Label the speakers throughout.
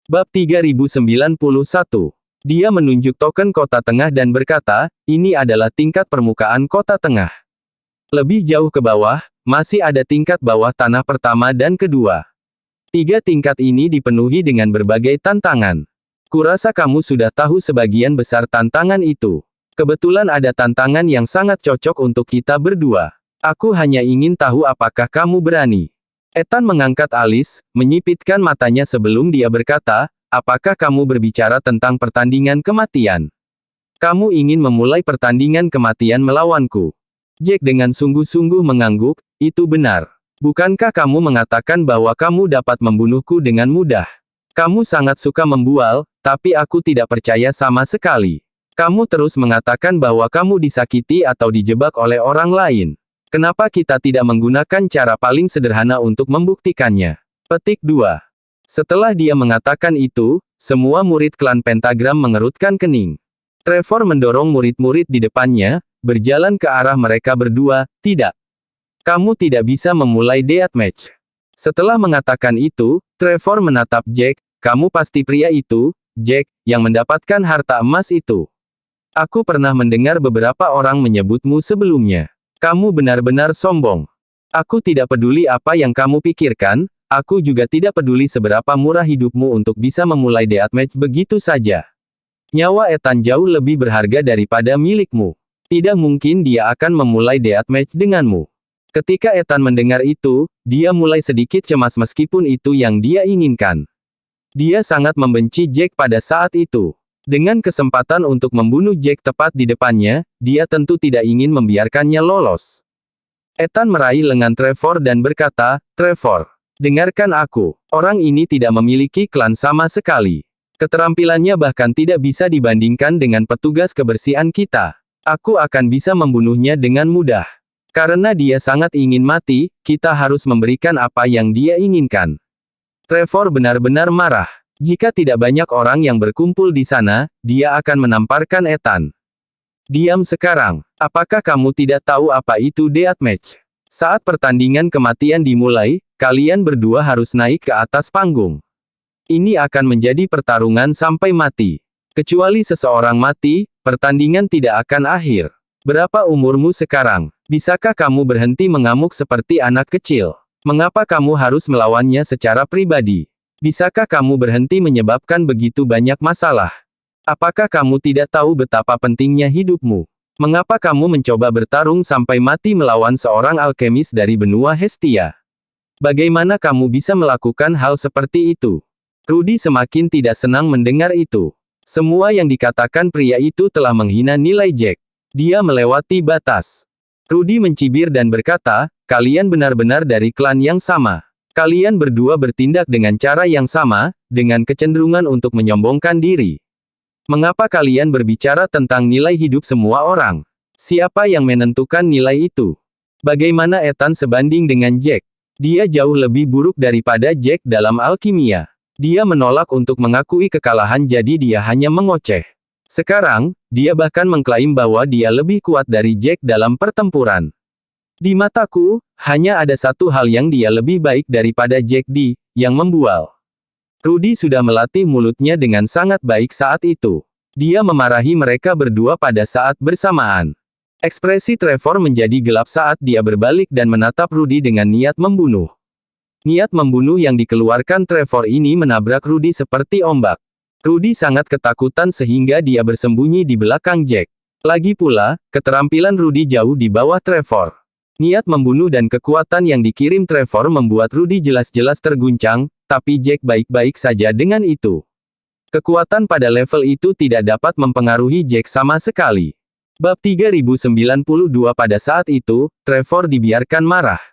Speaker 1: Bab 3091. Dia menunjuk token kota tengah dan berkata, ini adalah tingkat permukaan kota tengah. Lebih jauh ke bawah, masih ada tingkat bawah tanah pertama dan kedua. Tiga tingkat ini dipenuhi dengan berbagai tantangan. Kurasa kamu sudah tahu sebagian besar tantangan itu. Kebetulan ada tantangan yang sangat cocok untuk kita berdua. Aku hanya ingin tahu apakah kamu berani. Ethan mengangkat alis, menyipitkan matanya sebelum dia berkata, apakah kamu berbicara tentang pertandingan kematian? Kamu ingin memulai pertandingan kematian melawanku? Jack dengan sungguh-sungguh mengangguk, itu benar. Bukankah kamu mengatakan bahwa kamu dapat membunuhku dengan mudah? Kamu sangat suka membual, tapi aku tidak percaya sama sekali. Kamu terus mengatakan bahwa kamu disakiti atau dijebak oleh orang lain. Kenapa kita tidak menggunakan cara paling sederhana untuk membuktikannya? Petik 2. Setelah dia mengatakan itu, semua murid klan Pentagram mengerutkan kening. Trevor mendorong murid-murid di depannya, berjalan ke arah mereka berdua, tidak. Kamu tidak bisa memulai deathmatch. Setelah mengatakan itu, Trevor menatap Jack, kamu pasti pria itu, Jack, yang mendapatkan harta emas itu. Aku pernah mendengar beberapa orang menyebutmu sebelumnya. Kamu benar-benar sombong. Aku tidak peduli apa yang kamu pikirkan, aku juga tidak peduli seberapa murah hidupmu untuk bisa memulai deathmatch begitu saja. Nyawa Ethan jauh lebih berharga daripada milikmu. Tidak mungkin dia akan memulai deathmatch denganmu. Ketika Ethan mendengar itu, dia mulai sedikit cemas meskipun itu yang dia inginkan. Dia sangat membenci Jack pada saat itu. Dengan kesempatan untuk membunuh Jack tepat di depannya, dia tentu tidak ingin membiarkannya lolos. Ethan meraih lengan Trevor dan berkata, Trevor, dengarkan aku. Orang ini tidak memiliki klan sama sekali. Keterampilannya bahkan tidak bisa dibandingkan dengan petugas kebersihan kita. Aku akan bisa membunuhnya dengan mudah. Karena dia sangat ingin mati, kita harus memberikan apa yang dia inginkan. Trevor benar-benar marah. Jika tidak banyak orang yang berkumpul di sana, dia akan menamparkan Ethan. Diam sekarang. Apakah kamu tidak tahu apa itu deathmatch? Saat pertandingan kematian dimulai, kalian berdua harus naik ke atas panggung. Ini akan menjadi pertarungan sampai mati. Kecuali seseorang mati, pertandingan tidak akan akhir. Berapa umurmu sekarang? Bisakah kamu berhenti mengamuk seperti anak kecil? Mengapa kamu harus melawannya secara pribadi? Bisakah kamu berhenti menyebabkan begitu banyak masalah? Apakah kamu tidak tahu betapa pentingnya hidupmu? Mengapa kamu mencoba bertarung sampai mati melawan seorang alkemis dari benua Hestia? Bagaimana kamu bisa melakukan hal seperti itu? Rudy semakin tidak senang mendengar itu. Semua yang dikatakan pria itu telah menghina nilai Jack. Dia melewati batas. Rudy mencibir dan berkata, kalian benar-benar dari klan yang sama. Kalian berdua bertindak dengan cara yang sama, dengan kecenderungan untuk menyombongkan diri. Mengapa kalian berbicara tentang nilai hidup semua orang? Siapa yang menentukan nilai itu? Bagaimana Ethan sebanding dengan Jack? Dia jauh lebih buruk daripada Jack dalam alkimia. Dia menolak untuk mengakui kekalahan jadi dia hanya mengoceh. Sekarang, dia bahkan mengklaim bahwa dia lebih kuat dari Jack dalam pertempuran. Di mataku, hanya ada satu hal yang dia lebih baik daripada Jack yang membual. Rudy sudah melatih mulutnya dengan sangat baik saat itu. Dia memarahi mereka berdua pada saat bersamaan. Ekspresi Trevor menjadi gelap saat dia berbalik dan menatap Rudy dengan niat membunuh. Niat membunuh yang dikeluarkan Trevor ini menabrak Rudy seperti ombak. Rudy sangat ketakutan sehingga dia bersembunyi di belakang Jack. Lagi pula, keterampilan Rudy jauh di bawah Trevor. Niat membunuh dan kekuatan yang dikirim Trevor membuat Rudy jelas-jelas terguncang, tapi Jack baik-baik saja dengan itu. Kekuatan pada level itu tidak dapat mempengaruhi Jack sama sekali. Bab 3092 pada saat itu, Trevor dibiarkan marah.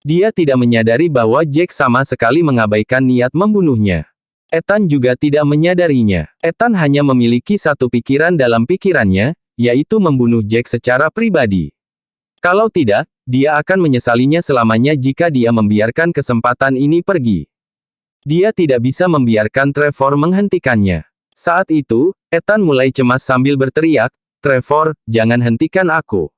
Speaker 1: Dia tidak menyadari bahwa Jack sama sekali mengabaikan niat membunuhnya. Ethan juga tidak menyadarinya. Ethan hanya memiliki satu pikiran dalam pikirannya, yaitu membunuh Jack secara pribadi. Kalau tidak, dia akan menyesalinya selamanya jika dia membiarkan kesempatan ini pergi. Dia tidak bisa membiarkan Trevor menghentikannya. Saat itu, Ethan mulai cemas sambil berteriak, Trevor, jangan hentikan aku.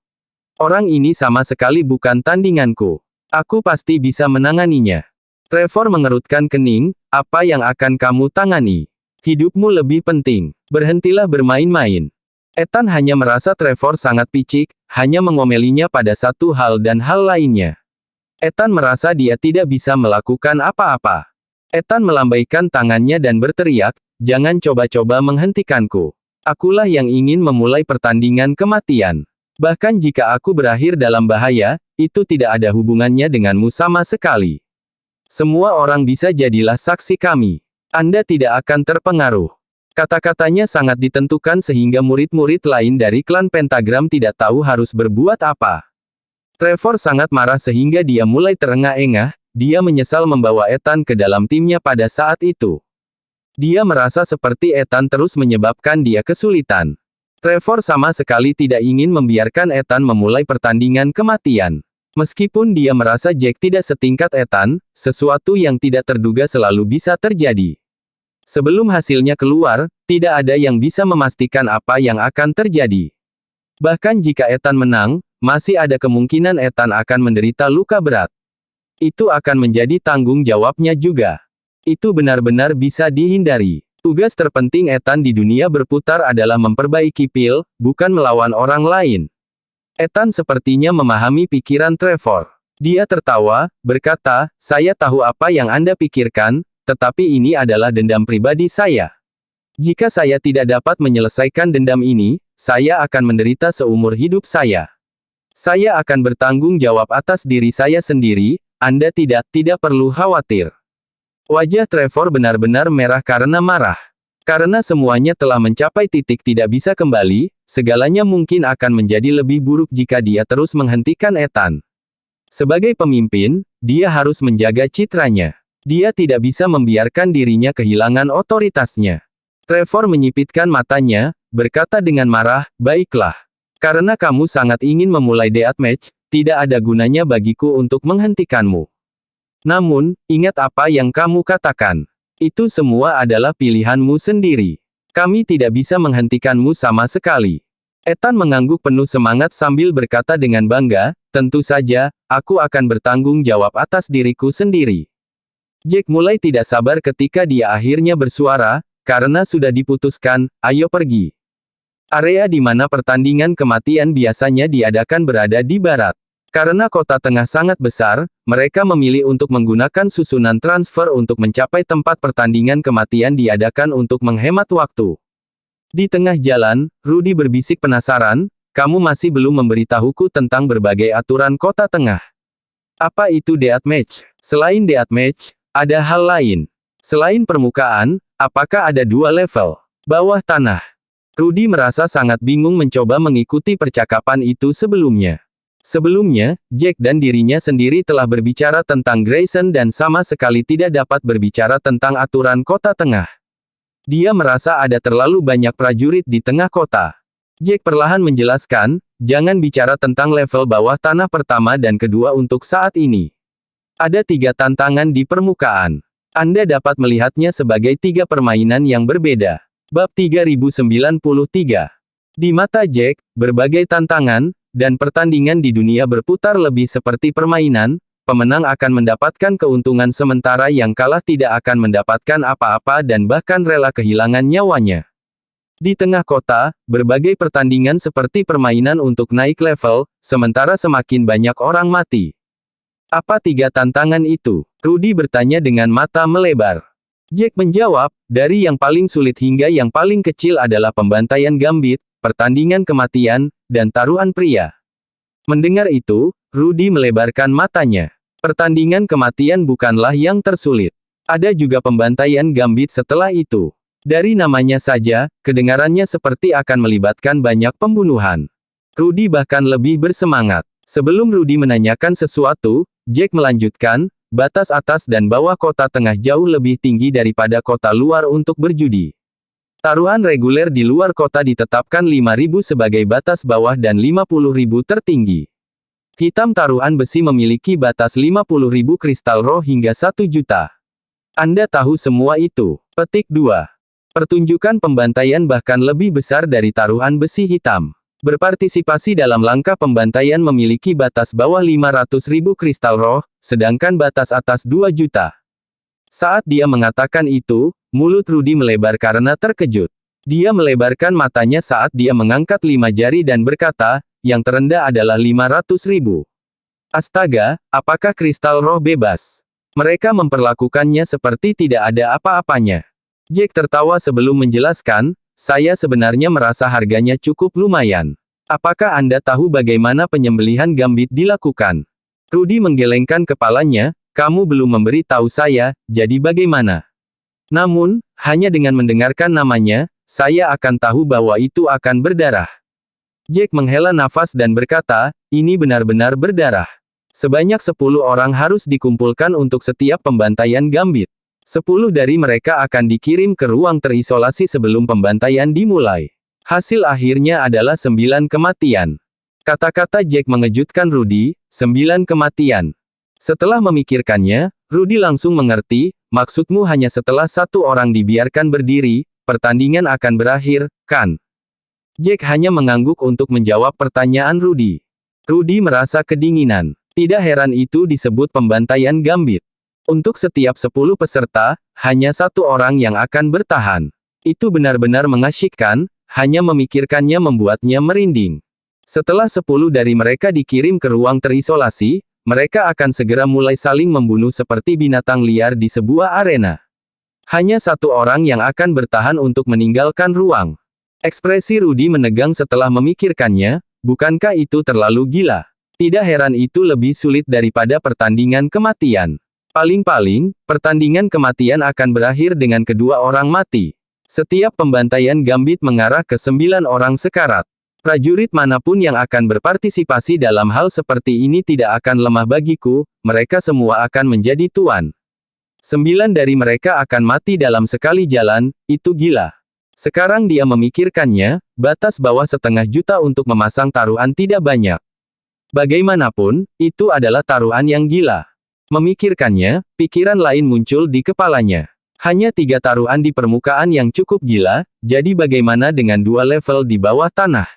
Speaker 1: Orang ini sama sekali bukan tandinganku. Aku pasti bisa menanganinya. Trevor mengerutkan kening, apa yang akan kamu tangani? Hidupmu lebih penting. Berhentilah bermain-main. Ethan hanya merasa Trevor sangat picik, hanya mengomelinya pada satu hal dan hal lainnya. Ethan merasa dia tidak bisa melakukan apa-apa. Ethan melambaikan tangannya dan berteriak, jangan coba-coba menghentikanku. Akulah yang ingin memulai pertandingan kematian. Bahkan jika aku berakhir dalam bahaya, itu tidak ada hubungannya denganmu sama sekali. Semua orang bisa jadilah saksi kami. Anda tidak akan terpengaruh. Kata-katanya sangat ditentukan sehingga murid-murid lain dari klan Pentagram tidak tahu harus berbuat apa. Trevor sangat marah sehingga dia mulai terengah-engah, dia menyesal membawa Ethan ke dalam timnya pada saat itu. Dia merasa seperti Ethan terus menyebabkan dia kesulitan. Trevor sama sekali tidak ingin membiarkan Ethan memulai pertandingan kematian. Meskipun dia merasa Jack tidak setingkat Ethan, sesuatu yang tidak terduga selalu bisa terjadi. Sebelum hasilnya keluar, tidak ada yang bisa memastikan apa yang akan terjadi. Bahkan jika Ethan menang, masih ada kemungkinan Ethan akan menderita luka berat. Itu akan menjadi tanggung jawabnya juga. Itu benar-benar bisa dihindari. Tugas terpenting Ethan di dunia berputar adalah memperbaiki pil, bukan melawan orang lain. Ethan sepertinya memahami pikiran Trevor. Dia tertawa, berkata, saya tahu apa yang Anda pikirkan, tetapi ini adalah dendam pribadi saya. Jika saya tidak dapat menyelesaikan dendam ini, saya akan menderita seumur hidup saya. Saya akan bertanggung jawab atas diri saya sendiri, Anda tidak perlu khawatir. Wajah Trevor benar-benar merah karena marah. Karena semuanya telah mencapai titik tidak bisa kembali, segalanya mungkin akan menjadi lebih buruk jika dia terus menghentikan Ethan. Sebagai pemimpin, dia harus menjaga citranya. Dia tidak bisa membiarkan dirinya kehilangan otoritasnya. Trevor menyipitkan matanya, berkata dengan marah, baiklah. Karena kamu sangat ingin memulai deathmatch, tidak ada gunanya bagiku untuk menghentikanmu. Namun, ingat apa yang kamu katakan. Itu semua adalah pilihanmu sendiri. Kami tidak bisa menghentikanmu sama sekali. Ethan mengangguk penuh semangat sambil berkata dengan bangga, tentu saja, aku akan bertanggung jawab atas diriku sendiri. Jack mulai tidak sabar ketika dia akhirnya bersuara, karena sudah diputuskan, ayo pergi. Area di mana pertandingan kematian biasanya diadakan berada di barat. Karena kota tengah sangat besar, mereka memilih untuk menggunakan susunan transfer untuk mencapai tempat pertandingan kematian diadakan untuk menghemat waktu. Di tengah jalan, Rudy berbisik penasaran, kamu masih belum memberitahuku tentang berbagai aturan kota tengah. Apa itu deathmatch? Selain deathmatch, ada hal lain. Selain permukaan, apakah ada dua level? Bawah tanah. Rudy merasa sangat bingung mencoba mengikuti percakapan itu sebelumnya. Sebelumnya, Jack dan dirinya sendiri telah berbicara tentang Grayson dan sama sekali tidak dapat berbicara tentang aturan kota tengah. Dia merasa ada terlalu banyak prajurit di tengah kota. Jack perlahan menjelaskan, jangan bicara tentang level bawah tanah pertama dan kedua untuk saat ini. Ada 3 tantangan di permukaan. Anda dapat melihatnya sebagai 3 permainan yang berbeda. Bab 3093. Di mata Jack, berbagai tantangan, dan pertandingan di dunia berputar lebih seperti permainan, pemenang akan mendapatkan keuntungan sementara yang kalah tidak akan mendapatkan apa-apa dan bahkan rela kehilangan nyawanya. Di tengah kota, berbagai pertandingan seperti permainan untuk naik level, sementara semakin banyak orang mati. Apa 3 tantangan itu? Rudy bertanya dengan mata melebar. Jack menjawab, dari yang paling sulit hingga yang paling kecil adalah pembantaian gambit, pertandingan kematian, dan taruhan pria. Mendengar itu, Rudy melebarkan matanya. Pertandingan kematian bukanlah yang tersulit. Ada juga pembantaian gambit setelah itu. Dari namanya saja, kedengarannya seperti akan melibatkan banyak pembunuhan. Rudy bahkan lebih bersemangat. Sebelum Rudy menanyakan sesuatu, Jack melanjutkan, batas atas dan bawah kota tengah jauh lebih tinggi daripada kota luar untuk berjudi. Taruhan reguler di luar kota ditetapkan 5.000 sebagai batas bawah dan 50.000 tertinggi. Hitam taruhan besi memiliki batas 50.000 kristal roh hingga 1 juta. Anda tahu semua itu. Petik 2. Pertunjukan pembantaian bahkan lebih besar dari taruhan besi hitam. Berpartisipasi dalam langkah pembantaian memiliki batas bawah 500.000 kristal roh, sedangkan batas atas 2 juta. Saat dia mengatakan itu, mulut Rudy melebar karena terkejut. Dia melebarkan matanya saat dia mengangkat 5 jari dan berkata, yang terendah adalah 500.000. Astaga, apakah kristal roh bebas? Mereka memperlakukannya seperti tidak ada apa-apanya. Jack tertawa sebelum menjelaskan, saya sebenarnya merasa harganya cukup lumayan. Apakah Anda tahu bagaimana penyembelihan Gambit dilakukan? Rudy menggelengkan kepalanya, kamu belum memberi tahu saya, jadi bagaimana? Namun, hanya dengan mendengarkan namanya, saya akan tahu bahwa itu akan berdarah. Jack menghela nafas dan berkata, ini benar-benar berdarah. Sebanyak 10 orang harus dikumpulkan untuk setiap pembantaian Gambit. 10 dari mereka akan dikirim ke ruang terisolasi sebelum pembantaian dimulai. Hasil akhirnya adalah 9 kematian. Kata-kata Jack mengejutkan Rudy, 9 kematian. Setelah memikirkannya, Rudy langsung mengerti, maksudmu hanya setelah 1 orang dibiarkan berdiri, pertandingan akan berakhir, kan? Jack hanya mengangguk untuk menjawab pertanyaan Rudy. Rudy merasa kedinginan. Tidak heran itu disebut pembantaian Gambit. Untuk setiap 10 peserta, hanya 1 orang yang akan bertahan. Itu benar-benar mengasyikkan, hanya memikirkannya membuatnya merinding. Setelah 10 dari mereka dikirim ke ruang terisolasi, mereka akan segera mulai saling membunuh seperti binatang liar di sebuah arena. Hanya 1 orang yang akan bertahan untuk meninggalkan ruang. Ekspresi Rudy menegang setelah memikirkannya, bukankah itu terlalu gila? Tidak heran itu lebih sulit daripada pertandingan kematian. Paling-paling, pertandingan kematian akan berakhir dengan kedua orang mati. Setiap pembantaian Gambit mengarah ke 9 orang sekarat. Prajurit manapun yang akan berpartisipasi dalam hal seperti ini tidak akan lemah bagiku, mereka semua akan menjadi tuan. 9 dari mereka akan mati dalam sekali jalan, itu gila. Sekarang dia memikirkannya, batas bawah 500.000 untuk memasang taruhan tidak banyak. Bagaimanapun, itu adalah taruhan yang gila. Memikirkannya, pikiran lain muncul di kepalanya. Hanya 3 taruhan di permukaan yang cukup gila, jadi bagaimana dengan 2 level di bawah tanah?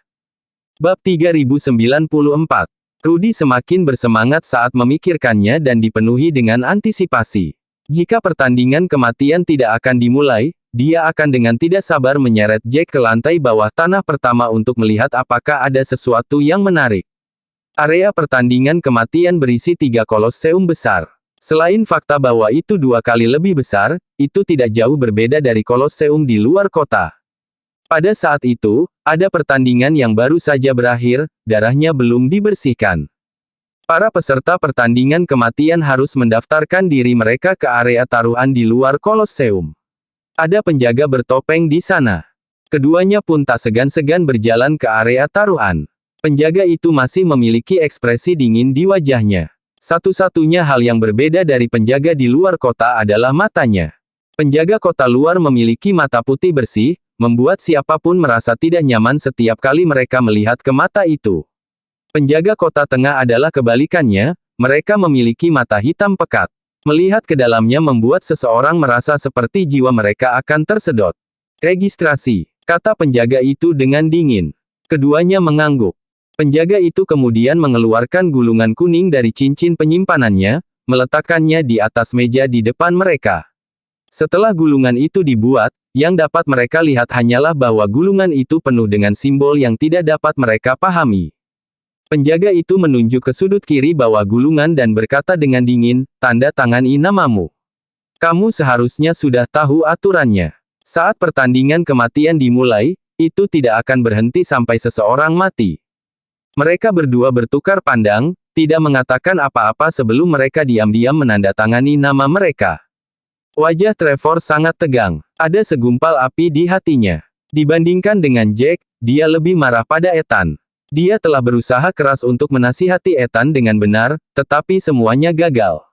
Speaker 1: Bab 3094. Rudy semakin bersemangat saat memikirkannya dan dipenuhi dengan antisipasi. Jika pertandingan kematian tidak akan dimulai, dia akan dengan tidak sabar menyeret Jack ke lantai bawah tanah pertama untuk melihat apakah ada sesuatu yang menarik. Area pertandingan kematian berisi 3 kolosseum besar. Selain fakta bahwa itu 2 kali lebih besar, itu tidak jauh berbeda dari kolosseum di luar kota. Pada saat itu, ada pertandingan yang baru saja berakhir, darahnya belum dibersihkan. Para peserta pertandingan kematian harus mendaftarkan diri mereka ke area taruhan di luar kolosseum. Ada penjaga bertopeng di sana. Keduanya pun tak segan-segan berjalan ke area taruhan. Penjaga itu masih memiliki ekspresi dingin di wajahnya. Satu-satunya hal yang berbeda dari penjaga di luar kota adalah matanya. Penjaga kota luar memiliki mata putih bersih, membuat siapapun merasa tidak nyaman setiap kali mereka melihat ke mata itu. Penjaga kota tengah adalah kebalikannya, mereka memiliki mata hitam pekat. Melihat ke dalamnya membuat seseorang merasa seperti jiwa mereka akan tersedot. Registrasi, kata penjaga itu dengan dingin. Keduanya mengangguk. Penjaga itu kemudian mengeluarkan gulungan kuning dari cincin penyimpanannya, meletakkannya di atas meja di depan mereka. Setelah gulungan itu dibuat, yang dapat mereka lihat hanyalah bahwa gulungan itu penuh dengan simbol yang tidak dapat mereka pahami. Penjaga itu menunjuk ke sudut kiri bawah gulungan dan berkata dengan dingin, tanda tangani namamu. Kamu seharusnya sudah tahu aturannya. Saat pertandingan kematian dimulai, itu tidak akan berhenti sampai seseorang mati. Mereka berdua bertukar pandang, tidak mengatakan apa-apa sebelum mereka diam-diam menandatangani nama mereka. Wajah Trevor sangat tegang. Ada segumpal api di hatinya. Dibandingkan dengan Jack, dia lebih marah pada Ethan. Dia telah berusaha keras untuk menasihati Ethan dengan benar, tetapi semuanya gagal.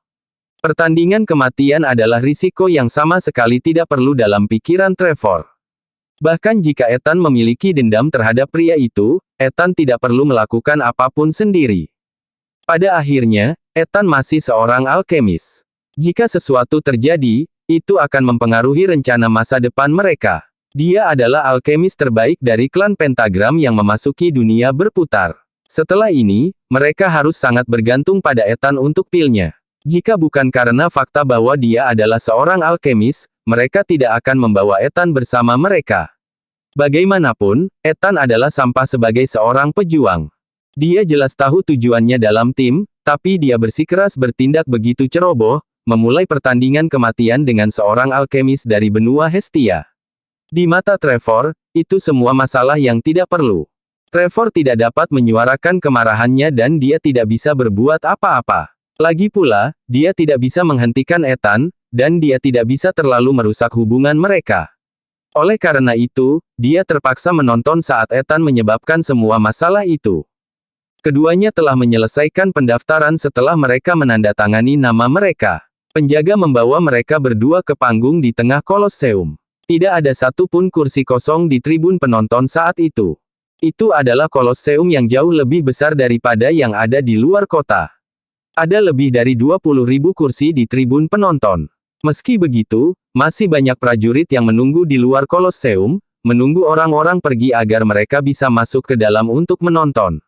Speaker 1: Pertandingan kematian adalah risiko yang sama sekali tidak perlu dalam pikiran Trevor. Bahkan jika Ethan memiliki dendam terhadap pria itu, Ethan tidak perlu melakukan apapun sendiri. Pada akhirnya, Ethan masih seorang alkemis. Jika sesuatu terjadi, itu akan mempengaruhi rencana masa depan mereka. Dia adalah alkemis terbaik dari klan Pentagram yang memasuki dunia berputar. Setelah ini, mereka harus sangat bergantung pada Ethan untuk pilnya. Jika bukan karena fakta bahwa dia adalah seorang alkemis, mereka tidak akan membawa Ethan bersama mereka. Bagaimanapun, Ethan adalah sampah sebagai seorang pejuang. Dia jelas tahu tujuannya dalam tim, tapi dia bersikeras bertindak begitu ceroboh, memulai pertandingan kematian dengan seorang alkemis dari benua Hestia. Di mata Trevor, itu semua masalah yang tidak perlu. Trevor tidak dapat menyuarakan kemarahannya dan dia tidak bisa berbuat apa-apa. Lagi pula, dia tidak bisa menghentikan Ethan, dan dia tidak bisa terlalu merusak hubungan mereka. Oleh karena itu, dia terpaksa menonton saat Ethan menyebabkan semua masalah itu. Keduanya telah menyelesaikan pendaftaran setelah mereka menandatangani nama mereka. Penjaga membawa mereka berdua ke panggung di tengah Kolosseum. Tidak ada satupun kursi kosong di tribun penonton saat itu. Itu adalah Kolosseum yang jauh lebih besar daripada yang ada di luar kota. Ada lebih dari 20.000 kursi di tribun penonton. Meski begitu, masih banyak prajurit yang menunggu di luar Kolosseum, menunggu orang-orang pergi agar mereka bisa masuk ke dalam untuk menonton.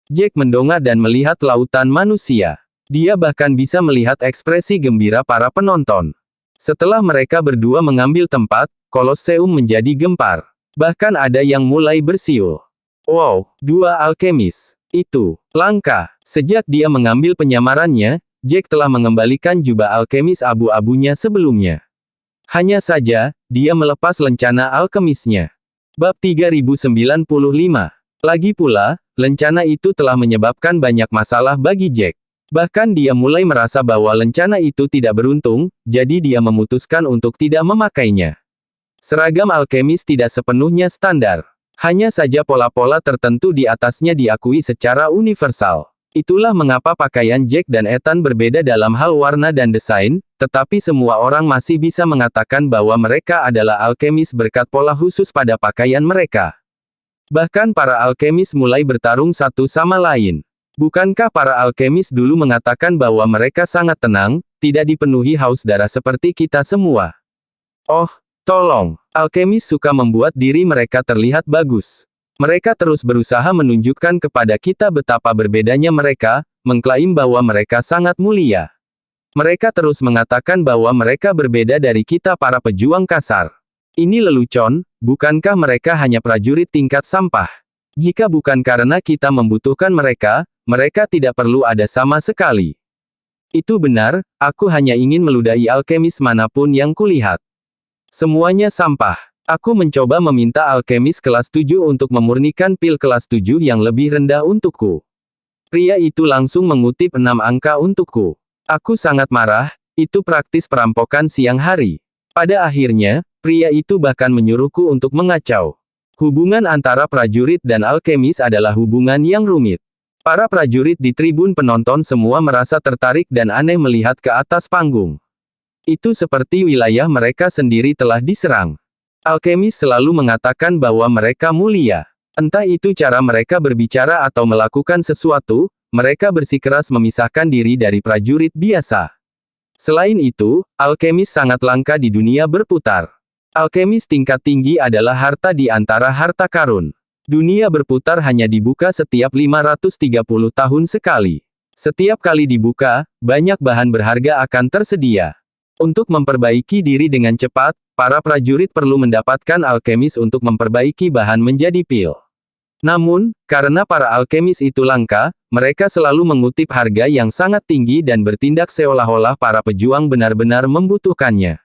Speaker 1: Jack mendongak dan melihat lautan manusia. Dia bahkan bisa melihat ekspresi gembira para penonton. Setelah mereka berdua mengambil tempat, Kolosseum menjadi gempar. Bahkan ada yang mulai bersiul. Wow, dua alkemis. Itu langka. Sejak dia mengambil penyamarannya, Jack telah mengembalikan jubah alkemis abu-abunya sebelumnya. Hanya saja, dia melepas lencana alkemisnya. Bab 3095. Lagi pula, lencana itu telah menyebabkan banyak masalah bagi Jack. Bahkan dia mulai merasa bahwa lencana itu tidak beruntung, jadi dia memutuskan untuk tidak memakainya. Seragam alkemis tidak sepenuhnya standar. Hanya saja pola-pola tertentu di atasnya diakui secara universal. Itulah mengapa pakaian Jack dan Ethan berbeda dalam hal warna dan desain, tetapi semua orang masih bisa mengatakan bahwa mereka adalah alkemis berkat pola khusus pada pakaian mereka. Bahkan para alkemis mulai bertarung satu sama lain. Bukankah para alkemis dulu mengatakan bahwa mereka sangat tenang, tidak dipenuhi haus darah seperti kita semua? Oh, tolong, alkemis suka membuat diri mereka terlihat bagus. Mereka terus berusaha menunjukkan kepada kita betapa berbedanya mereka, mengklaim bahwa mereka sangat mulia. Mereka terus mengatakan bahwa mereka berbeda dari kita para pejuang kasar. Ini lelucon, bukankah mereka hanya prajurit tingkat sampah? Jika bukan karena kita membutuhkan mereka, mereka tidak perlu ada sama sekali. Itu benar, aku hanya ingin meludahi alkemis manapun yang kulihat. Semuanya sampah. Aku mencoba meminta alkemis kelas 7 untuk memurnikan pil kelas 7 yang lebih rendah untukku. Pria itu langsung mengutip 6 angka untukku. Aku sangat marah, itu praktis perampokan siang hari. Pada akhirnya, pria itu bahkan menyuruhku untuk mengacau. Hubungan antara prajurit dan alkemis adalah hubungan yang rumit. Para prajurit di tribun penonton semua merasa tertarik dan aneh melihat ke atas panggung. Itu seperti wilayah mereka sendiri telah diserang. Alkemis selalu mengatakan bahwa mereka mulia. Entah itu cara mereka berbicara atau melakukan sesuatu, mereka bersikeras memisahkan diri dari prajurit biasa. Selain itu, alkemis sangat langka di dunia berputar. Alkemis tingkat tinggi adalah harta di antara harta karun. Dunia berputar hanya dibuka setiap 530 tahun sekali. Setiap kali dibuka, banyak bahan berharga akan tersedia. Untuk memperbaiki diri dengan cepat, para prajurit perlu mendapatkan alkemis untuk memperbaiki bahan menjadi pil. Namun, karena para alkemis itu langka, mereka selalu mengutip harga yang sangat tinggi dan bertindak seolah-olah para pejuang benar-benar membutuhkannya.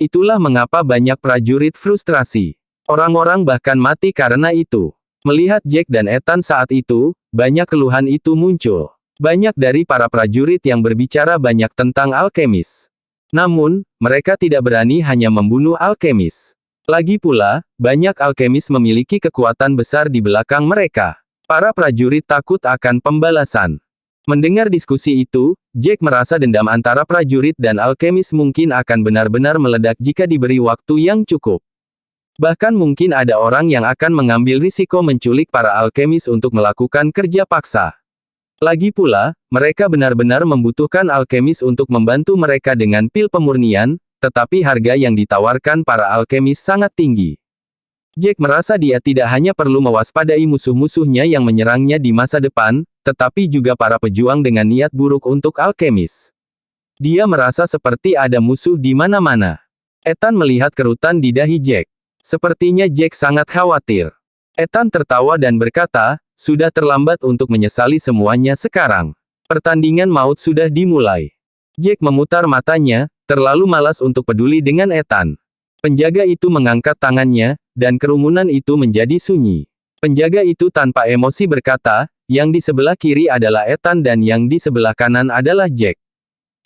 Speaker 1: Itulah mengapa banyak prajurit frustrasi. Orang-orang bahkan mati karena itu. Melihat Jack dan Ethan saat itu, banyak keluhan itu muncul. Banyak dari para prajurit yang berbicara banyak tentang alkemis. Namun, mereka tidak berani hanya membunuh alkemis. Lagi pula, banyak alkemis memiliki kekuatan besar di belakang mereka. Para prajurit takut akan pembalasan. Mendengar diskusi itu, Jack merasa dendam antara prajurit dan alkemis mungkin akan benar-benar meledak jika diberi waktu yang cukup. Bahkan mungkin ada orang yang akan mengambil risiko menculik para alkemis untuk melakukan kerja paksa. Lagi pula, mereka benar-benar membutuhkan alkemis untuk membantu mereka dengan pil pemurnian, tetapi harga yang ditawarkan para alkemis sangat tinggi. Jack merasa dia tidak hanya perlu mewaspadai musuh-musuhnya yang menyerangnya di masa depan, tetapi juga para pejuang dengan niat buruk untuk alkemis. Dia merasa seperti ada musuh di mana-mana. Ethan melihat kerutan di dahi Jack. Sepertinya Jack sangat khawatir. Ethan tertawa dan berkata, sudah terlambat untuk menyesali semuanya sekarang. Pertandingan maut sudah dimulai. Jack memutar matanya, terlalu malas untuk peduli dengan Ethan. Penjaga itu mengangkat tangannya, dan kerumunan itu menjadi sunyi. Penjaga itu tanpa emosi berkata, yang di sebelah kiri adalah Ethan dan yang di sebelah kanan adalah Jack.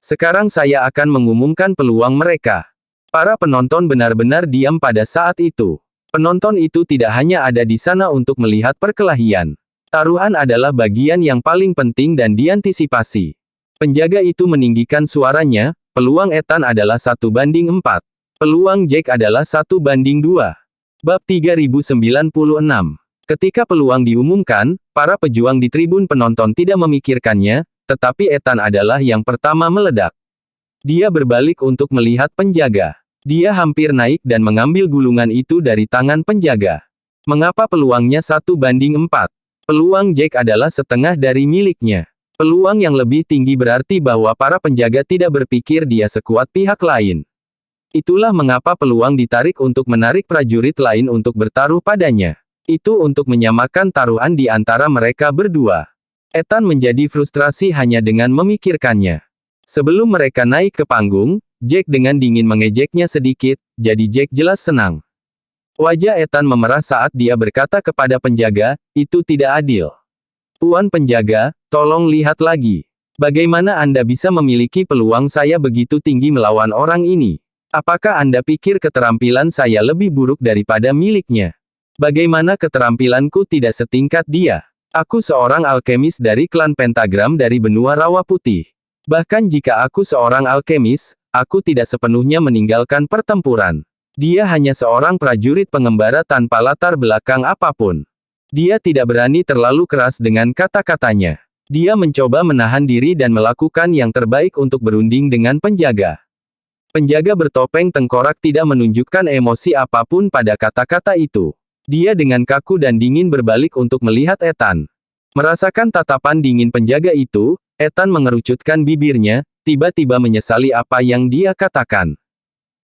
Speaker 1: Sekarang saya akan mengumumkan peluang mereka. Para penonton benar-benar diam pada saat itu. Penonton itu tidak hanya ada di sana untuk melihat perkelahian. Taruhan adalah bagian yang paling penting dan diantisipasi. Penjaga itu meninggikan suaranya, peluang Ethan adalah 1:4. Peluang Jack adalah 1:2. Bab 3096. Ketika peluang diumumkan, para pejuang di tribun penonton tidak memikirkannya, tetapi Ethan adalah yang pertama meledak. Dia berbalik untuk melihat penjaga. Dia hampir naik dan mengambil gulungan itu dari tangan penjaga. Mengapa peluangnya 1:4? Peluang Jack adalah setengah dari miliknya. Peluang yang lebih tinggi berarti bahwa para penjaga tidak berpikir dia sekuat pihak lain. Itulah mengapa peluang ditarik untuk menarik prajurit lain untuk bertaruh padanya. Itu untuk menyamakan taruhan di antara mereka berdua. Ethan menjadi frustrasi hanya dengan memikirkannya. Sebelum mereka naik ke panggung, Jack dengan dingin mengejeknya sedikit, jadi Jack jelas senang. Wajah Ethan memerah saat dia berkata kepada penjaga, itu tidak adil. Tuan penjaga, tolong lihat lagi. Bagaimana Anda bisa memiliki peluang saya begitu tinggi melawan orang ini? Apakah Anda pikir keterampilan saya lebih buruk daripada miliknya? Bagaimana keterampilanku tidak setingkat dia? Aku seorang alkemis dari klan Pentagram dari benua Rawa Putih. Bahkan jika aku seorang alkemis, aku tidak sepenuhnya meninggalkan pertempuran. Dia hanya seorang prajurit pengembara tanpa latar belakang apapun. Dia tidak berani terlalu keras dengan kata-katanya. Dia mencoba menahan diri dan melakukan yang terbaik untuk berunding dengan penjaga. Penjaga bertopeng tengkorak tidak menunjukkan emosi apapun pada kata-kata itu. Dia dengan kaku dan dingin berbalik untuk melihat Ethan. Merasakan tatapan dingin penjaga itu, Ethan mengerucutkan bibirnya, tiba-tiba menyesali apa yang dia katakan.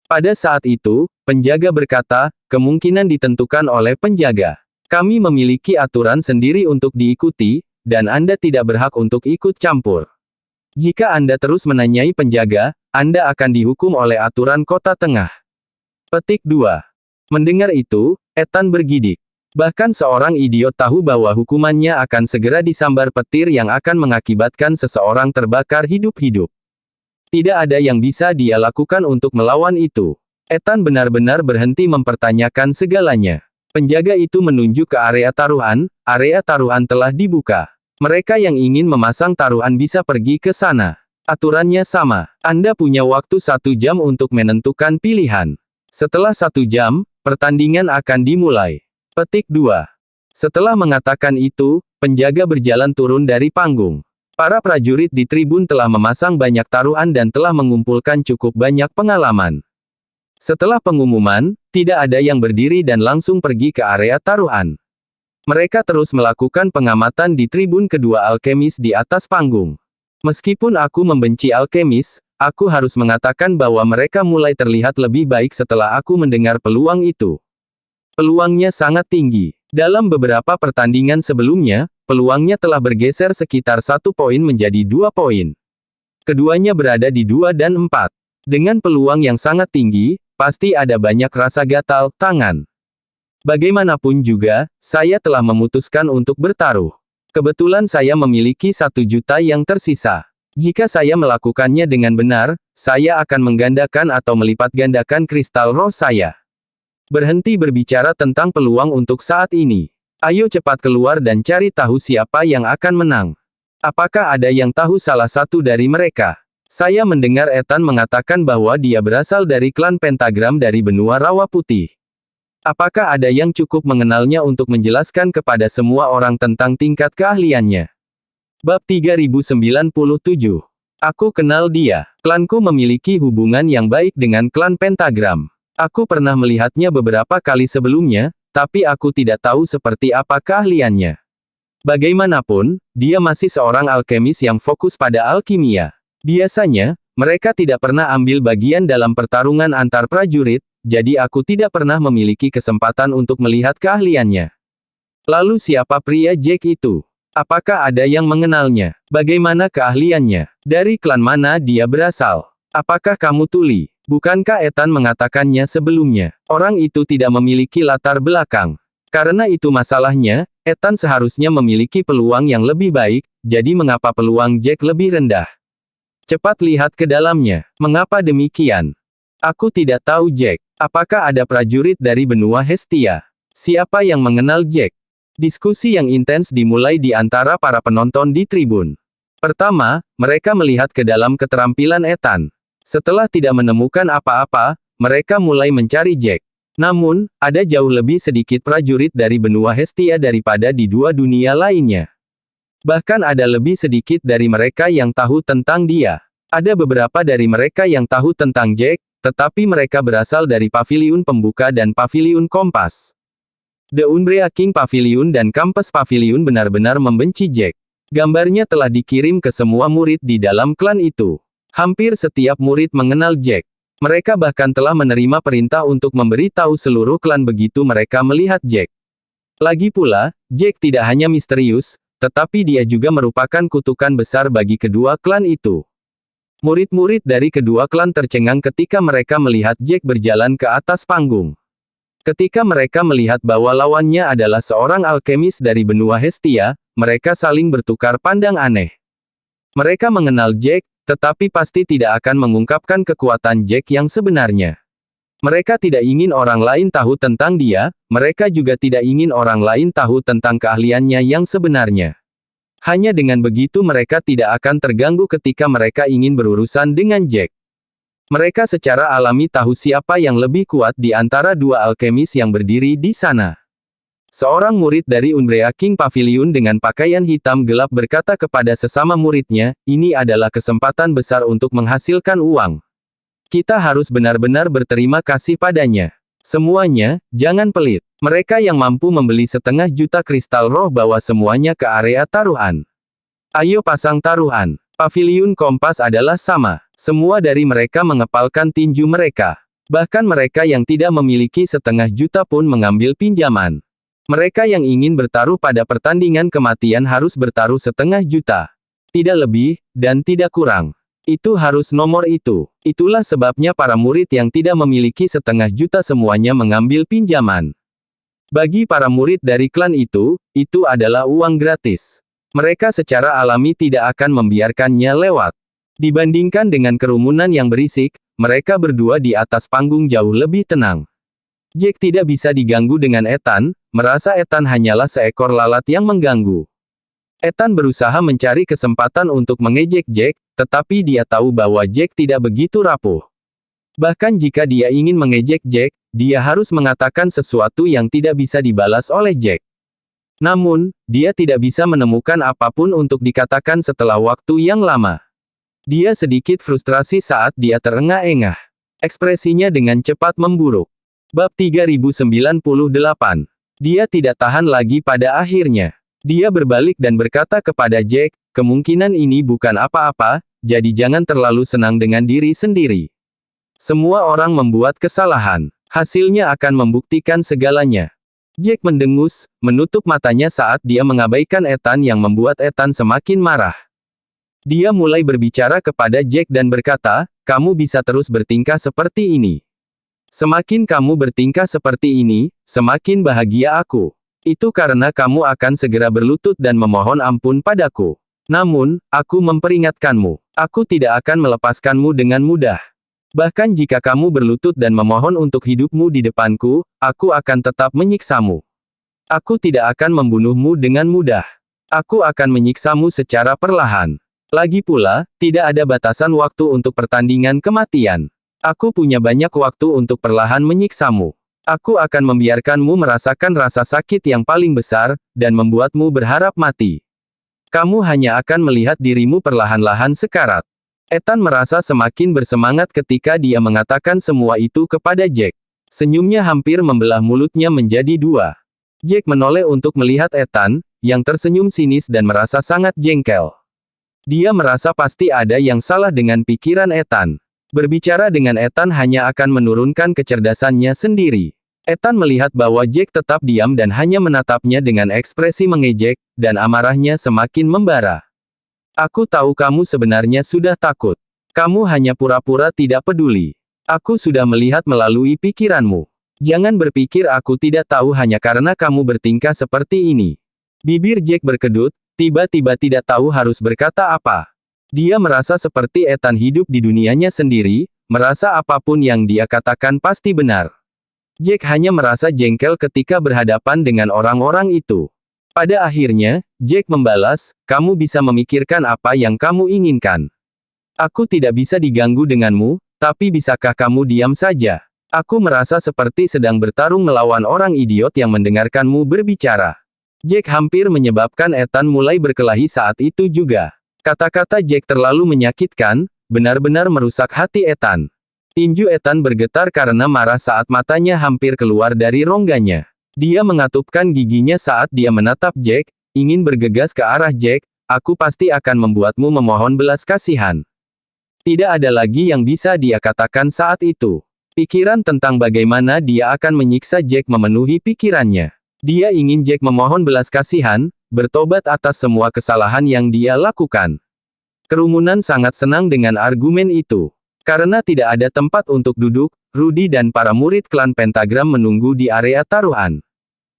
Speaker 1: Pada saat itu, penjaga berkata, kemungkinan ditentukan oleh penjaga. Kami memiliki aturan sendiri untuk diikuti, dan Anda tidak berhak untuk ikut campur. Jika Anda terus menanyai penjaga, Anda akan dihukum oleh aturan Kota Tengah. Petik 2. Mendengar itu, Ethan bergidik. Bahkan seorang idiot tahu bahwa hukumannya akan segera disambar petir yang akan mengakibatkan seseorang terbakar hidup-hidup. Tidak ada yang bisa dia lakukan untuk melawan itu. Ethan benar-benar berhenti mempertanyakan segalanya. Penjaga itu menunjuk ke area taruhan telah dibuka. Mereka yang ingin memasang taruhan bisa pergi ke sana. Aturannya sama. Anda punya waktu 1 jam untuk menentukan pilihan. Setelah 1 jam, pertandingan akan dimulai. Petik 2. Setelah mengatakan itu, penjaga berjalan turun dari panggung. Para prajurit di tribun telah memasang banyak taruhan dan telah mengumpulkan cukup banyak pengalaman. Setelah pengumuman, tidak ada yang berdiri dan langsung pergi ke area taruhan. Mereka terus melakukan pengamatan di tribun kedua alkemis di atas panggung. Meskipun aku membenci alkemis, aku harus mengatakan bahwa mereka mulai terlihat lebih baik setelah aku mendengar peluang itu. Peluangnya sangat tinggi. Dalam beberapa pertandingan sebelumnya, peluangnya telah bergeser sekitar 1 poin menjadi 2 poin. Keduanya berada di 2 dan 4. Dengan peluang yang sangat tinggi, pasti ada banyak rasa gatal tangan. Bagaimanapun juga, saya telah memutuskan untuk bertaruh. Kebetulan saya memiliki 1 juta yang tersisa. Jika saya melakukannya dengan benar, saya akan menggandakan atau melipat gandakan kristal roh saya. Berhenti berbicara tentang peluang untuk saat ini. Ayo cepat keluar dan cari tahu siapa yang akan menang. Apakah ada yang tahu salah satu dari mereka? Saya mendengar Ethan mengatakan bahwa dia berasal dari klan Pentagram dari benua Rawa Putih. Apakah ada yang cukup mengenalnya untuk menjelaskan kepada semua orang tentang tingkat keahliannya? Bab 3097. Aku kenal dia. Klanku memiliki hubungan yang baik dengan klan Pentagram. Aku pernah melihatnya beberapa kali sebelumnya, tapi aku tidak tahu seperti apa keahliannya. Bagaimanapun, dia masih seorang alkemis yang fokus pada alkimia. Biasanya, Mereka tidak pernah ambil bagian dalam pertarungan antar prajurit, jadi aku tidak pernah memiliki kesempatan untuk melihat keahliannya. Lalu siapa pria Jack itu? Apakah ada yang mengenalnya? Bagaimana keahliannya? Dari klan mana dia berasal? Apakah kamu tuli? Bukankah Ethan mengatakannya sebelumnya? Orang itu tidak memiliki latar belakang. Karena itu masalahnya, Ethan seharusnya memiliki peluang yang lebih baik, jadi mengapa peluang Jack lebih rendah? Cepat lihat ke dalamnya. Mengapa demikian? Aku tidak tahu Jack. Apakah ada prajurit dari benua Hestia? Siapa yang mengenal Jack? Diskusi yang intens dimulai di antara para penonton di tribun. Pertama, mereka melihat ke dalam keterampilan Ethan. Setelah tidak menemukan apa-apa, mereka mulai mencari Jack. Namun, ada jauh lebih sedikit prajurit dari benua Hestia daripada di dua dunia lainnya. Bahkan ada lebih sedikit dari mereka yang tahu tentang dia. Ada beberapa dari mereka yang tahu tentang Jack, tetapi mereka berasal dari Paviliun Pembuka dan Paviliun Kompas. The Umbrea King Pavilion dan Campus Pavilion benar-benar membenci Jack. Gambarnya telah dikirim ke semua murid di dalam klan itu. Hampir setiap murid mengenal Jack. Mereka bahkan telah menerima perintah untuk memberi tahu seluruh klan begitu mereka melihat Jack. Lagi pula, Jack tidak hanya misterius, tetapi dia juga merupakan kutukan besar bagi kedua klan itu. Murid-murid dari kedua klan tercengang ketika mereka melihat Jack berjalan ke atas panggung. Ketika mereka melihat bahwa lawannya adalah seorang alkemis dari benua Hestia, mereka saling bertukar pandang aneh. Mereka mengenal Jack, tetapi pasti tidak akan mengungkapkan kekuatan Jack yang sebenarnya. Mereka tidak ingin orang lain tahu tentang dia, mereka juga tidak ingin orang lain tahu tentang keahliannya yang sebenarnya. Hanya dengan begitu mereka tidak akan terganggu ketika mereka ingin berurusan dengan Jack. Mereka secara alami tahu siapa yang lebih kuat di antara dua alkemis yang berdiri di sana. Seorang murid dari Umbrea King Pavilion dengan pakaian hitam gelap berkata kepada sesama muridnya, ini adalah kesempatan besar untuk menghasilkan uang. Kita harus benar-benar berterima kasih padanya. Semuanya, jangan pelit. Mereka yang mampu membeli 1,5 juta kristal roh bawa semuanya ke area taruhan. Ayo pasang taruhan. Paviliun Kompas adalah sama. Semua dari mereka mengepalkan tinju mereka. Bahkan mereka yang tidak memiliki 1,5 juta pun mengambil pinjaman. Mereka yang ingin bertaruh pada pertandingan kematian harus bertaruh 1,5 juta. Tidak lebih, dan tidak kurang. Itu harus nomor itu. Itulah sebabnya para murid yang tidak memiliki 1,5 juta semuanya mengambil pinjaman. Bagi para murid dari klan itu adalah uang gratis. Mereka secara alami tidak akan membiarkannya lewat. Dibandingkan dengan kerumunan yang berisik, mereka berdua di atas panggung jauh lebih tenang. Jack tidak bisa diganggu dengan Ethan, merasa Ethan hanyalah seekor lalat yang mengganggu. Ethan berusaha mencari kesempatan untuk mengejek Jack, tetapi dia tahu bahwa Jack tidak begitu rapuh. Bahkan jika dia ingin mengejek Jack, dia harus mengatakan sesuatu yang tidak bisa dibalas oleh Jack. Namun, dia tidak bisa menemukan apapun untuk dikatakan setelah waktu yang lama. Dia sedikit frustrasi saat dia terengah-engah. Ekspresinya dengan cepat memburuk. Bab 3098. Dia tidak tahan lagi pada akhirnya. Dia berbalik dan berkata kepada Jack, kemungkinan ini bukan apa-apa, jadi jangan terlalu senang dengan diri sendiri. Semua orang membuat kesalahan. Hasilnya akan membuktikan segalanya. Jack mendengus, menutup matanya saat dia mengabaikan Ethan yang membuat Ethan semakin marah. Dia mulai berbicara kepada Jack dan berkata, kamu bisa terus bertingkah seperti ini. Semakin kamu bertingkah seperti ini, semakin bahagia aku. Itu karena kamu akan segera berlutut dan memohon ampun padaku. Namun, aku memperingatkanmu. Aku tidak akan melepaskanmu dengan mudah. Bahkan jika kamu berlutut dan memohon untuk hidupmu di depanku, aku akan tetap menyiksamu. Aku tidak akan membunuhmu dengan mudah. Aku akan menyiksamu secara perlahan. Lagi pula, tidak ada batasan waktu untuk pertandingan kematian. Aku punya banyak waktu untuk perlahan menyiksamu. Aku akan membiarkanmu merasakan rasa sakit yang paling besar, dan membuatmu berharap mati. Kamu hanya akan melihat dirimu perlahan-lahan sekarat. Ethan merasa semakin bersemangat ketika dia mengatakan semua itu kepada Jack. Senyumnya hampir membelah mulutnya menjadi dua. Jack menoleh untuk melihat Ethan, yang tersenyum sinis dan merasa sangat jengkel. Dia merasa pasti ada yang salah dengan pikiran Ethan. Berbicara dengan Ethan hanya akan menurunkan kecerdasannya sendiri. Ethan melihat bahwa Jack tetap diam dan hanya menatapnya dengan ekspresi mengejek, dan amarahnya semakin membara. Aku tahu kamu sebenarnya sudah takut. Kamu hanya pura-pura tidak peduli. Aku sudah melihat melalui pikiranmu. Jangan berpikir aku tidak tahu hanya karena kamu bertingkah seperti ini. Bibir Jack berkedut, tiba-tiba tidak tahu harus berkata apa. Dia merasa seperti Ethan hidup di dunianya sendiri, merasa apapun yang dia katakan pasti benar. Jack hanya merasa jengkel ketika berhadapan dengan orang-orang itu. Pada akhirnya, Jack membalas, kamu bisa memikirkan apa yang kamu inginkan. Aku tidak bisa diganggu denganmu, tapi bisakah kamu diam saja? Aku merasa seperti sedang bertarung melawan orang idiot yang mendengarkanmu berbicara. Jack hampir menyebabkan Ethan mulai berkelahi saat itu juga. Kata-kata Jack terlalu menyakitkan, benar-benar merusak hati Ethan. Tinju Ethan bergetar karena marah saat matanya hampir keluar dari rongganya. Dia mengatupkan giginya saat dia menatap Jack, ingin bergegas ke arah Jack, aku pasti akan membuatmu memohon belas kasihan. Tidak ada lagi yang bisa dia katakan saat itu. Pikiran tentang bagaimana dia akan menyiksa Jack memenuhi pikirannya. Dia ingin Jack memohon belas kasihan, bertobat atas semua kesalahan yang dia lakukan. Kerumunan sangat senang dengan argumen itu. Karena tidak ada tempat untuk duduk, Rudy dan para murid klan Pentagram menunggu di area taruhan.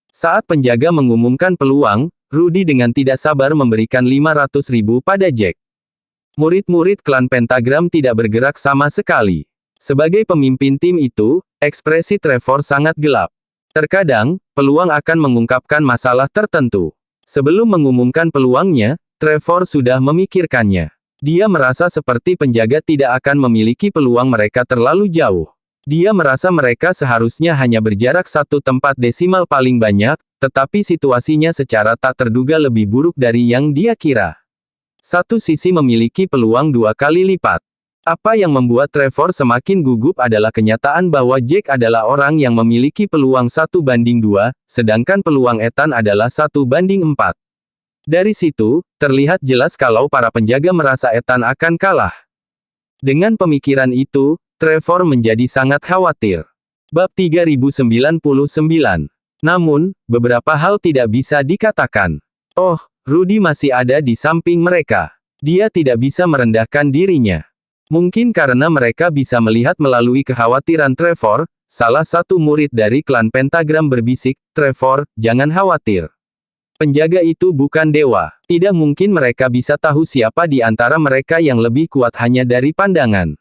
Speaker 1: Saat penjaga mengumumkan peluang, Rudy dengan tidak sabar memberikan 500.000 pada Jack. Murid-murid klan Pentagram tidak bergerak sama sekali. Sebagai pemimpin tim itu, ekspresi Trevor sangat gelap. Terkadang, peluang akan mengungkapkan masalah tertentu. Sebelum mengumumkan peluangnya, Trevor sudah memikirkannya. Dia merasa seperti penjaga tidak akan memiliki peluang mereka terlalu jauh. Dia merasa mereka seharusnya hanya berjarak satu tempat desimal paling banyak, tetapi situasinya secara tak terduga lebih buruk dari yang dia kira. Satu sisi memiliki peluang 2 kali lipat. Apa yang membuat Trevor semakin gugup adalah kenyataan bahwa Jack adalah orang yang memiliki peluang 1:2, sedangkan peluang Ethan adalah 1:4. Dari situ, terlihat jelas kalau para penjaga merasa Ethan akan kalah. Dengan pemikiran itu, Trevor menjadi sangat khawatir. Bab 3099. Namun, beberapa hal tidak bisa dikatakan. Oh, Rudy masih ada di samping mereka. Dia tidak bisa merendahkan dirinya. Mungkin karena mereka bisa melihat melalui kekhawatiran Trevor, salah satu murid dari klan Pentagram berbisik, Trevor, jangan khawatir. Penjaga itu bukan dewa. Tidak mungkin mereka bisa tahu siapa di antara mereka yang lebih kuat hanya dari pandangan.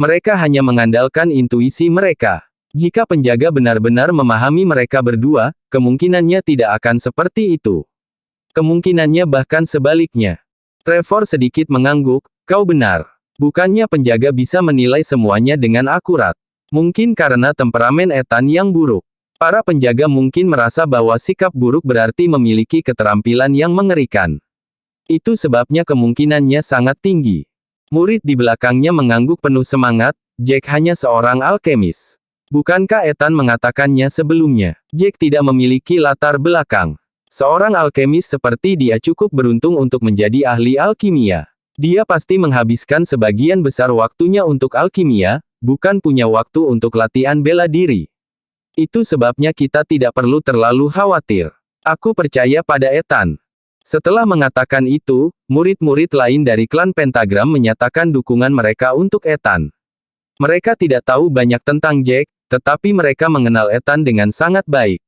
Speaker 1: Mereka hanya mengandalkan intuisi mereka. Jika penjaga benar-benar memahami mereka berdua, kemungkinannya tidak akan seperti itu. Kemungkinannya bahkan sebaliknya. Trevor sedikit mengangguk, kau benar. Bukannya penjaga bisa menilai semuanya dengan akurat. Mungkin karena temperamen Ethan yang buruk. Para penjaga mungkin merasa bahwa sikap buruk berarti memiliki keterampilan yang mengerikan. Itu sebabnya kemungkinannya sangat tinggi. Murid di belakangnya mengangguk penuh semangat, Jack hanya seorang alkemis. Bukankah Ethan mengatakannya sebelumnya? Jack tidak memiliki latar belakang. Seorang alkemis seperti dia cukup beruntung untuk menjadi ahli alkimia. Dia pasti menghabiskan sebagian besar waktunya untuk alkimia, bukan punya waktu untuk latihan bela diri. Itu sebabnya kita tidak perlu terlalu khawatir. Aku percaya pada Ethan. Setelah mengatakan itu, murid-murid lain dari klan Pentagram menyatakan dukungan mereka untuk Ethan. Mereka tidak tahu banyak tentang Jack, tetapi mereka mengenal Ethan dengan sangat baik.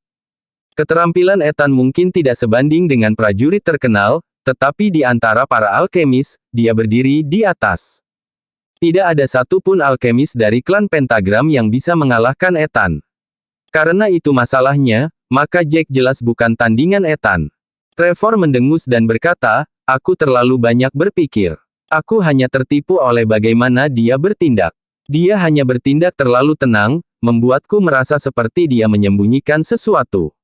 Speaker 1: Keterampilan Ethan mungkin tidak sebanding dengan prajurit terkenal, tetapi di antara para alkemis, dia berdiri di atas. Tidak ada satupun alkemis dari klan Pentagram yang bisa mengalahkan Ethan. Karena itu masalahnya, maka Jack jelas bukan tandingan Ethan. Trevor mendengus dan berkata, aku terlalu banyak berpikir. Aku hanya tertipu oleh bagaimana dia bertindak. Dia hanya bertindak terlalu tenang, membuatku merasa seperti dia menyembunyikan sesuatu.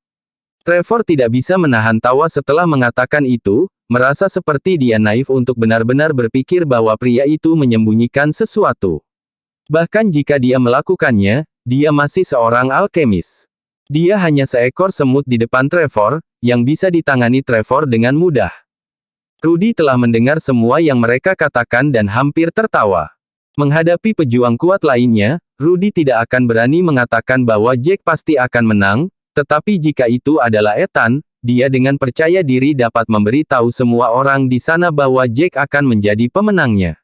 Speaker 1: Trevor tidak bisa menahan tawa setelah mengatakan itu, merasa seperti dia naif untuk benar-benar berpikir bahwa pria itu menyembunyikan sesuatu. Bahkan jika dia melakukannya, dia masih seorang alkemis. Dia hanya seekor semut di depan Trevor, yang bisa ditangani Trevor dengan mudah. Rudy telah mendengar semua yang mereka katakan dan hampir tertawa. Menghadapi pejuang kuat lainnya, Rudy tidak akan berani mengatakan bahwa Jack pasti akan menang, tetapi jika itu adalah Ethan, dia dengan percaya diri dapat memberi tahu semua orang di sana bahwa Jack akan menjadi pemenangnya.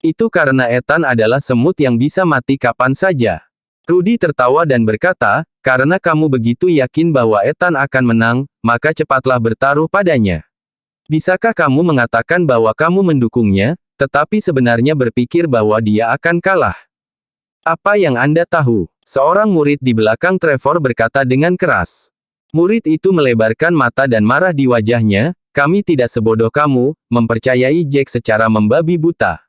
Speaker 1: Itu karena Ethan adalah semut yang bisa mati kapan saja. Rudy tertawa dan berkata, karena kamu begitu yakin bahwa Ethan akan menang, maka cepatlah bertaruh padanya. Bisakah kamu mengatakan bahwa kamu mendukungnya, tetapi sebenarnya berpikir bahwa dia akan kalah? Apa yang Anda tahu? Seorang murid di belakang Trevor berkata dengan keras. Murid itu melebarkan mata dan marah di wajahnya, kami tidak sebodoh kamu, mempercayai Jack secara membabi buta.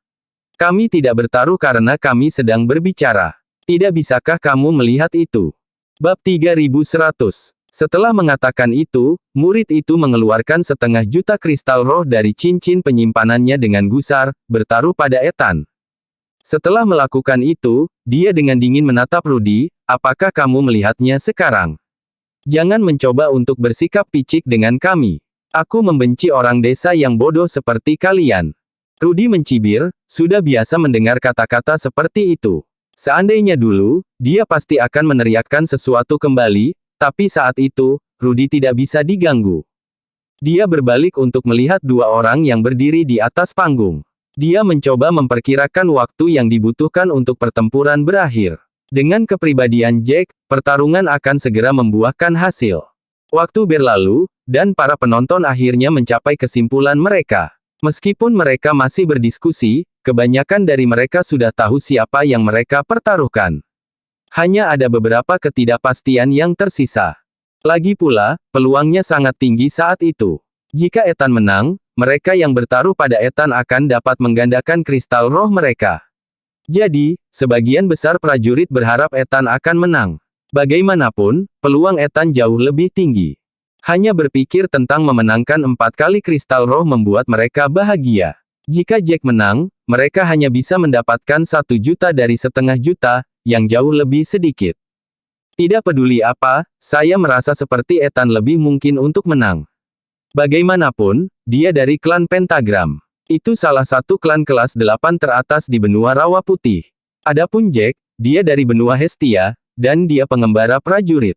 Speaker 1: Kami tidak bertaruh karena kami sedang berbicara. Tidak bisakah kamu melihat itu? Bab 3100. Setelah mengatakan itu, murid itu mengeluarkan 500 juta kristal roh dari cincin penyimpanannya dengan gusar, bertaruh pada Ethan. Setelah melakukan itu, dia dengan dingin menatap Rudy, apakah kamu melihatnya sekarang? Jangan mencoba untuk bersikap picik dengan kami. Aku membenci orang desa yang bodoh seperti kalian. Rudy mencibir, sudah biasa mendengar kata-kata seperti itu. Seandainya dulu, dia pasti akan meneriakkan sesuatu kembali, tapi saat itu, Rudy tidak bisa diganggu. Dia berbalik untuk melihat dua orang yang berdiri di atas panggung. Dia mencoba memperkirakan waktu yang dibutuhkan untuk pertempuran berakhir. Dengan kepribadian Jack, pertarungan akan segera membuahkan hasil. Waktu berlalu, dan para penonton akhirnya mencapai kesimpulan mereka. Meskipun mereka masih berdiskusi, kebanyakan dari mereka sudah tahu siapa yang mereka pertaruhkan. Hanya ada beberapa ketidakpastian yang tersisa. Lagi pula, peluangnya sangat tinggi saat itu. Jika Ethan menang, mereka yang bertaruh pada Ethan akan dapat menggandakan kristal roh mereka. Jadi, sebagian besar prajurit berharap Ethan akan menang. Bagaimanapun, peluang Ethan jauh lebih tinggi. Hanya berpikir tentang memenangkan 4 kali kristal roh membuat mereka bahagia. Jika Jack menang, mereka hanya bisa mendapatkan 1 juta dari 1,5 juta, yang jauh lebih sedikit. Tidak peduli apa, saya merasa seperti Ethan lebih mungkin untuk menang. Bagaimanapun, dia dari klan Pentagram. Itu salah satu klan kelas 8 teratas di benua Rawa Putih. Adapun Jack, dia dari benua Hestia, dan dia pengembara prajurit.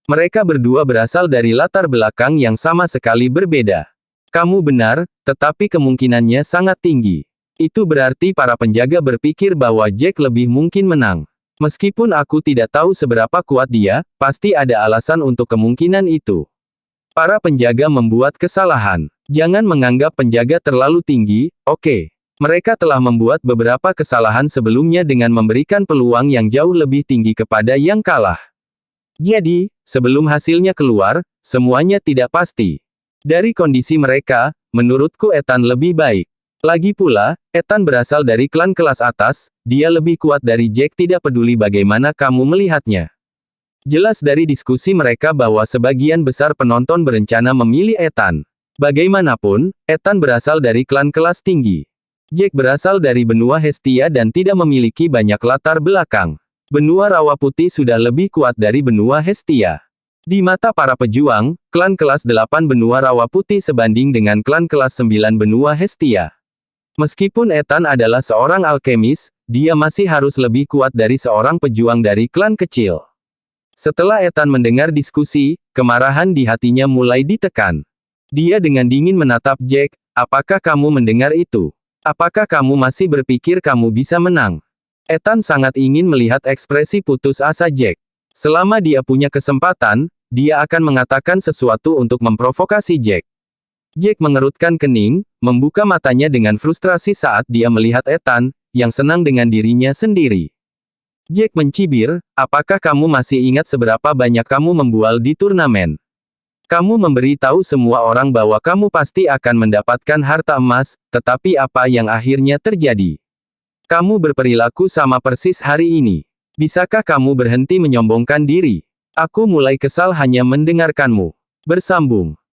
Speaker 1: Mereka berdua berasal dari latar belakang yang sama sekali berbeda. Kamu benar, tetapi kemungkinannya sangat tinggi. Itu berarti para penjaga berpikir bahwa Jack lebih mungkin menang. Meskipun aku tidak tahu seberapa kuat dia, pasti ada alasan untuk kemungkinan itu. Para penjaga membuat kesalahan. Jangan menganggap penjaga terlalu tinggi, oke. Mereka telah membuat beberapa kesalahan sebelumnya dengan memberikan peluang yang jauh lebih tinggi kepada yang kalah. Jadi, sebelum hasilnya keluar, semuanya tidak pasti. Dari kondisi mereka, menurutku Ethan lebih baik. Lagi pula, Ethan berasal dari klan kelas atas, dia lebih kuat dari Jack tidak peduli bagaimana kamu melihatnya. Jelas dari diskusi mereka bahwa sebagian besar penonton berencana memilih Ethan. Bagaimanapun, Ethan berasal dari klan kelas tinggi. Jack berasal dari benua Hestia dan tidak memiliki banyak latar belakang. Benua Rawa Putih sudah lebih kuat dari benua Hestia. Di mata para pejuang, klan kelas 8 benua Rawa Putih sebanding dengan klan kelas 9 benua Hestia. Meskipun Ethan adalah seorang alkemis, dia masih harus lebih kuat dari seorang pejuang dari klan kecil. Setelah Ethan mendengar diskusi, kemarahan di hatinya mulai ditekan. Dia dengan dingin menatap Jack, apakah kamu mendengar itu? Apakah kamu masih berpikir kamu bisa menang? Ethan sangat ingin melihat ekspresi putus asa Jack. Selama dia punya kesempatan, dia akan mengatakan sesuatu untuk memprovokasi Jack. Jack mengerutkan kening, membuka matanya dengan frustrasi saat dia melihat Ethan, yang senang dengan dirinya sendiri. Jack mencibir, apakah kamu masih ingat seberapa banyak kamu membual di turnamen? Kamu memberi tahu semua orang bahwa kamu pasti akan mendapatkan harta emas, tetapi apa yang akhirnya terjadi? Kamu berperilaku sama persis hari ini. Bisakah kamu berhenti menyombongkan diri? Aku mulai kesal hanya mendengarkanmu. Bersambung.